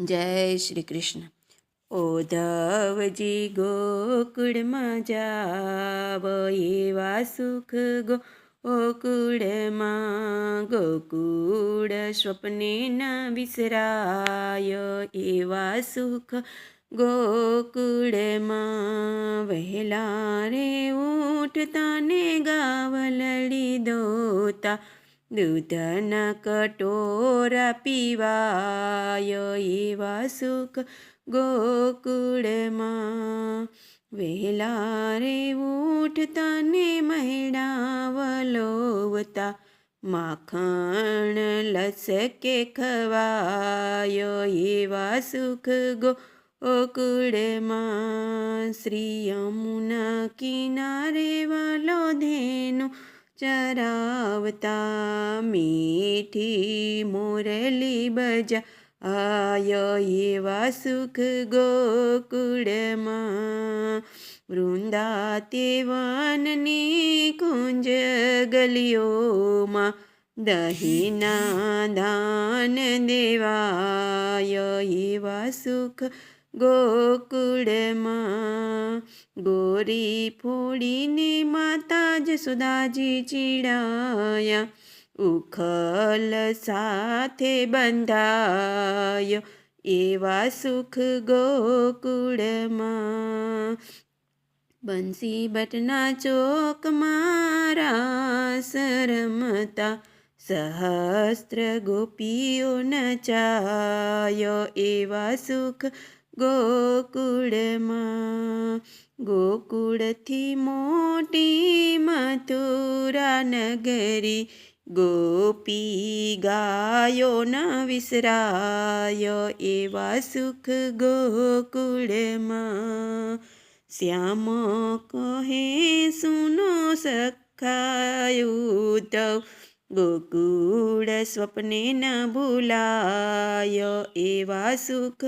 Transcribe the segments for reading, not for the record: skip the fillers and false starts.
જય શ્રી કૃષ્ણ. ઓધવજી ગોકુળમાં જાવ, એવા સુખ ગોકુળમાં. ગોકુળ સ્વપ્ને ન વિસરાય, એવા સુખ ગોકુળમાં. વહેલા રે ઉઠતા ને ગાવલડી દોતા, દૂધના કટોરા પીવાય, એવા સુખ ગોકુળમાં. વહેલા રે ઉઠતા ને મહેડા વલોવતા, માખણ લસકે ખવાય, એવા સુખ ગોકુળમાં. શ્રી યમુના કિનારે વાલો ધેનું ચરાવતા, મીઠી મોરલી બજાય, એવા સુખ ગોકુળમાં. વૃંદાતે વનની કુંજ ગલીઓમાં, દહીંના દાન દેવાય, એવા સુખ ગોકુળમાં. ગોરી ફોડીને માતા જસોદાજી ચીડાયા, ઉખલ સાથે બંધાય, એવા સુખ ગોકુળમાં. બંસી ભટ્ટના ચોકમાં રાસ રમતા, સહસ્ત્ર ગોપીઓ નચાય, એવા સુખ ગોકુળમાં. ગોકુળથી મોટી મથુરા નગરી, ગોપી ગાયો ન વિસરાય, એવા સુખ ગોકુળમાં. શ્યામ કહે સુનો સખાયું, ગોકુળ સ્વપ્ને ન ભૂલાય, એવા સુખ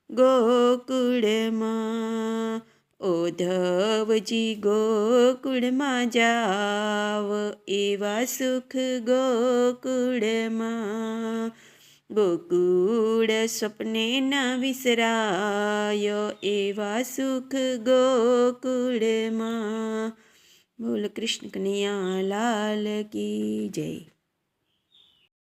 ગોકુળમાં. ઓધવજી ગોકુળમાં જાવ, એવા સુખ ગોકુળમાં. ગોકુળ સ્વપ્ને ન વિસરાય, એવા સુખ ગોકુળમાં. બોલ કૃષ્ણ કનૈયા લાલ કી જય.